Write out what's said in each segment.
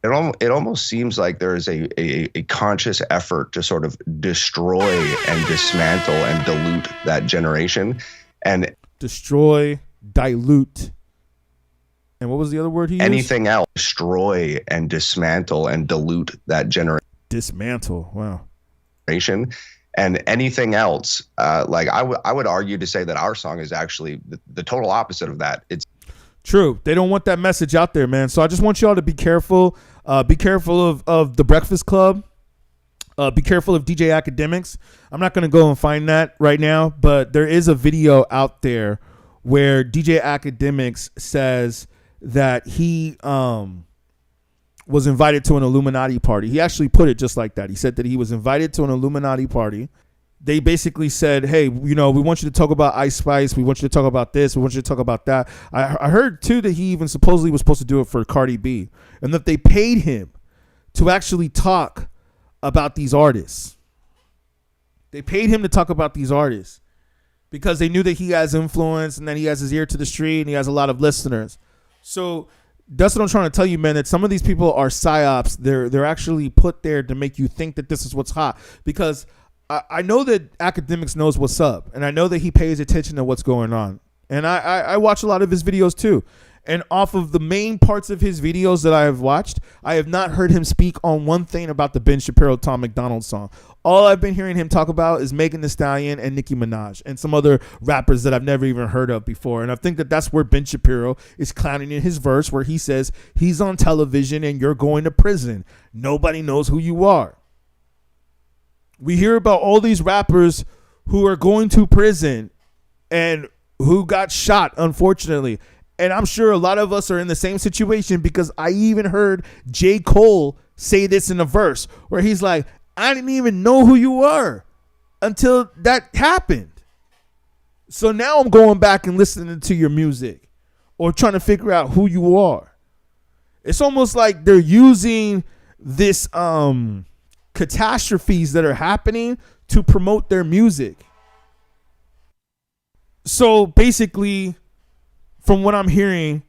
it almost seems like there is a conscious effort to sort of destroy and dismantle and dilute that generation. And destroy, dilute. And what was the other word he used? Anything else. Destroy and dismantle and dilute that generation. Dismantle. Wow. And anything else, like I would argue to say that our song is actually the total opposite of that. It's true. They don't want that message out there, man. So I just want y'all to be careful. Be careful of the Breakfast Club. Be careful of DJ Akademiks. I'm not going to go and find that right now, but there is a video out there where DJ Akademiks says that he was invited to an Illuminati party. He actually put it just like that. He said that he was invited to an Illuminati party. They basically said, hey, we want you to talk about Ice Spice. We want you to talk about this. We want you to talk about that. I heard, too, that he even supposedly was supposed to do it for Cardi B, and that they paid him to actually talk about these artists. They paid him to talk about these artists because they knew that he has influence and that he has his ear to the street and he has a lot of listeners. So that's what I'm trying to tell you, man, that some of these people are PSYOPs. They're actually put there to make you think that this is what's hot, because I know that Akademiks knows what's up, and I know that he pays attention to what's going on. And I watch a lot of his videos too. And off of the main parts of his videos that I have watched, I have not heard him speak on one thing about the Ben Shapiro, Tom McDonald song. All I've been hearing him talk about is Megan Thee Stallion and Nicki Minaj and some other rappers that I've never even heard of before. And I think that that's where Ben Shapiro is clowning in his verse, where he says he's on television and you're going to prison. Nobody knows who you are. We hear about all these rappers who are going to prison and who got shot, unfortunately. And I'm sure a lot of us are in the same situation, because I even heard J. Cole say this in a verse where he's like, I didn't even know who you were until that happened. So now I'm going back and listening to your music or trying to figure out who you are. It's almost like they're using this catastrophes that are happening to promote their music. So basically, from what I'm hearing,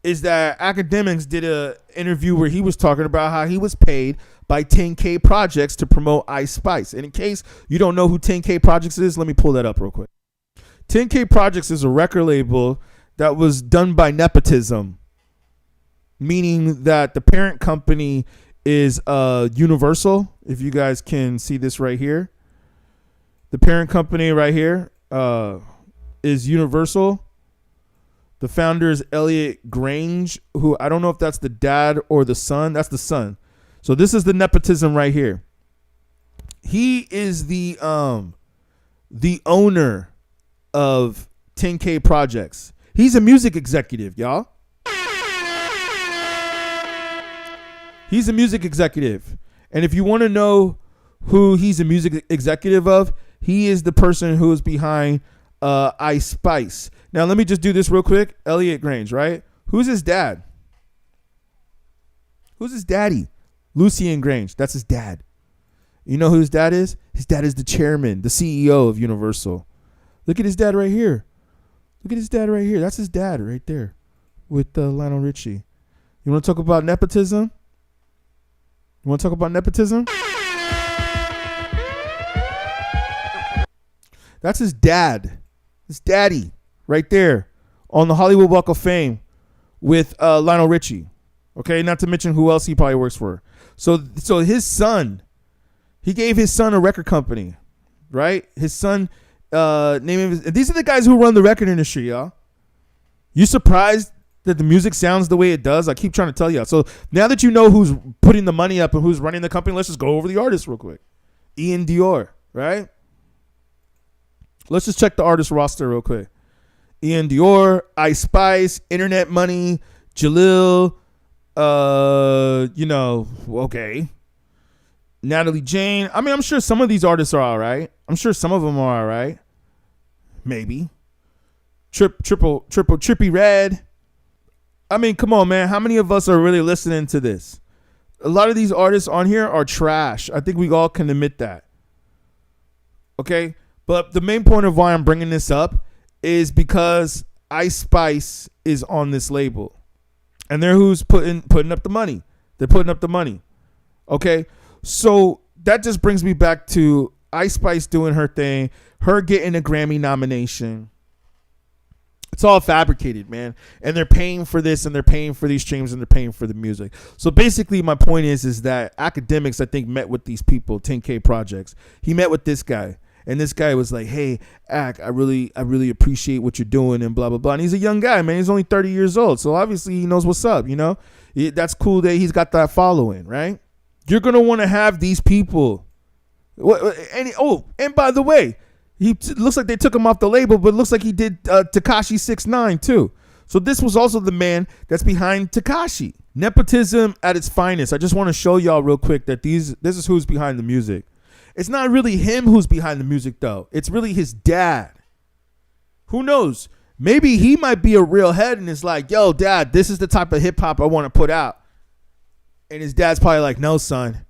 is that Akademiks did a interview where he was talking about how he was paid by 10K Projects to promote Ice Spice. And in case you don't know who 10K Projects is, let me pull that up real quick. 10K Projects is a record label that was done by nepotism, meaning that the parent company is Universal. If you guys can see this right here, the parent company right here is Universal. The founder is Elliot Grange, who I don't know if that's the dad or the son. That's the son. So this is the nepotism right here. He is the owner of 10K Projects. He's a music executive, y'all. He's a music executive. And if you want to know who he's a music executive of, he is the person who is behind Ice Spice. Now, let me just do this real quick. Elliot Grange, right? Who's his dad? Who's his daddy? Lucien Grange. That's his dad. You know who his dad is? His dad is the chairman, the CEO of Universal. Look at his dad right here. Look at his dad right here. That's his dad right there with Lionel Richie. You want to talk about nepotism? You want to talk about nepotism? That's his dad. His daddy right there on the Hollywood Walk of Fame with Lionel Richie. Okay, not to mention who else he probably works for. So his son, he gave his son a record company, right? His son, these are the guys who run the record industry, y'all. You surprised that the music sounds the way it does? I keep trying to tell you. So now that you know who's putting the money up and who's running the company, let's just go over the artists real quick. Ian Dior, right? Let's just check the artist roster real quick. Ian Dior, Ice Spice, Internet Money, Jalil, okay. Natalie Jane. I mean, I'm sure some of these artists are all right. I'm sure some of them are all right. Maybe. Trippie Redd. I mean, come on, man. How many of us are really listening to this? A lot of these artists on here are trash. I think we all can admit that. Okay? But the main point of why I'm bringing this up is because Ice Spice is on this label. And they're who's putting up the money. They're putting up the money. Okay, so that just brings me back to Ice Spice doing her thing, her getting a Grammy nomination. It's all fabricated, man. And they're paying for this, and they're paying for these streams, and they're paying for the music. So basically, my point is that Akademiks, I think, met with these people, 10K Projects. He met with this guy, and this guy was like, "Hey, Ak, I really appreciate what you're doing," and blah blah blah. And he's a young guy, man. He's only 30 years old, so obviously he knows what's up. You know, that's cool that he's got that following, right? You're gonna want to have these people. And by the way, looks like they took him off the label, but it looks like he did Tekashi 6ix9ine too. So this was also the man that's behind Tekashi. Nepotism at its finest. I just want to show y'all real quick that this is who's behind the music. It's not really him who's behind the music though. It's really his dad. Who knows? Maybe he might be a real head and is like, "Yo, dad, this is the type of hip hop I want to put out." And his dad's probably like, "No, son.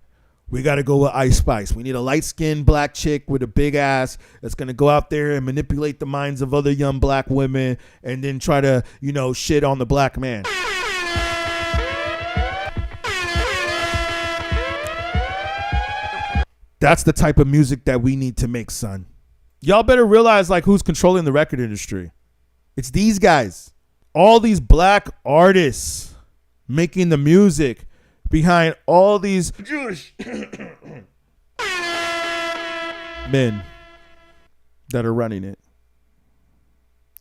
We got to go with Ice Spice. We need a light-skinned black chick with a big ass that's going to go out there and manipulate the minds of other young black women and then try to, shit on the black man." That's the type of music that we need to make, son. Y'all better realize who's controlling the record industry. It's these guys. All these black artists making the music behind all these Jewish men that are running it.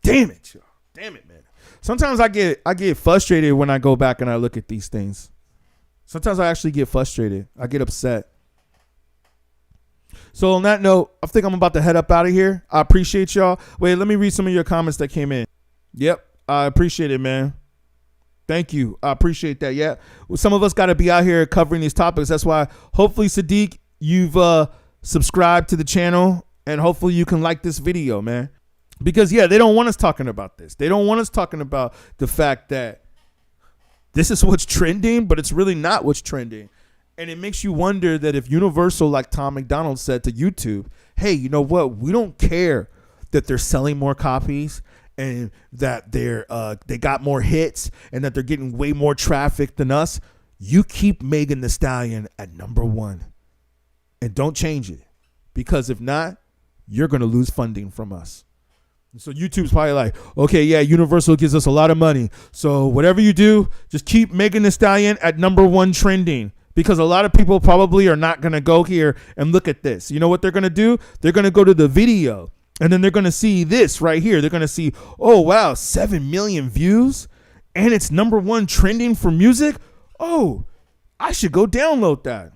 Damn it, y'all. Damn it, man. Sometimes I get frustrated when I go back and I look at these things. Sometimes I actually get frustrated. I get upset. So on that note, I think I'm about to head up out of here. I appreciate y'all. Wait, let me read some of your comments that came in. Yep, I appreciate it, man. Thank you. I appreciate that. Yeah. Well, some of us got to be out here covering these topics. That's why hopefully, Sadiq, you've subscribed to the channel and hopefully you can like this video, man. Because, yeah, they don't want us talking about this. They don't want us talking about the fact that this is what's trending, but it's really not what's trending. And it makes you wonder that if Universal, like Tom McDonald said to YouTube, "Hey, you know what? We don't care that they're selling more copies and that they got more hits and that they're getting way more traffic than us. You keep Megan Thee Stallion at #1 and don't change it, because if not, you're going to lose funding from us." And so YouTube's probably like, "Okay, yeah, Universal gives us a lot of money, so whatever you do, just keep Megan Thee Stallion at #1 trending, because a lot of people probably are not going to go here and look at this." You know what they're going to do? They're going to go to the video. And then they're going to see this right here. They're going to see, "Oh, wow, 7 million views and it's #1 trending for music. Oh, I should go download that."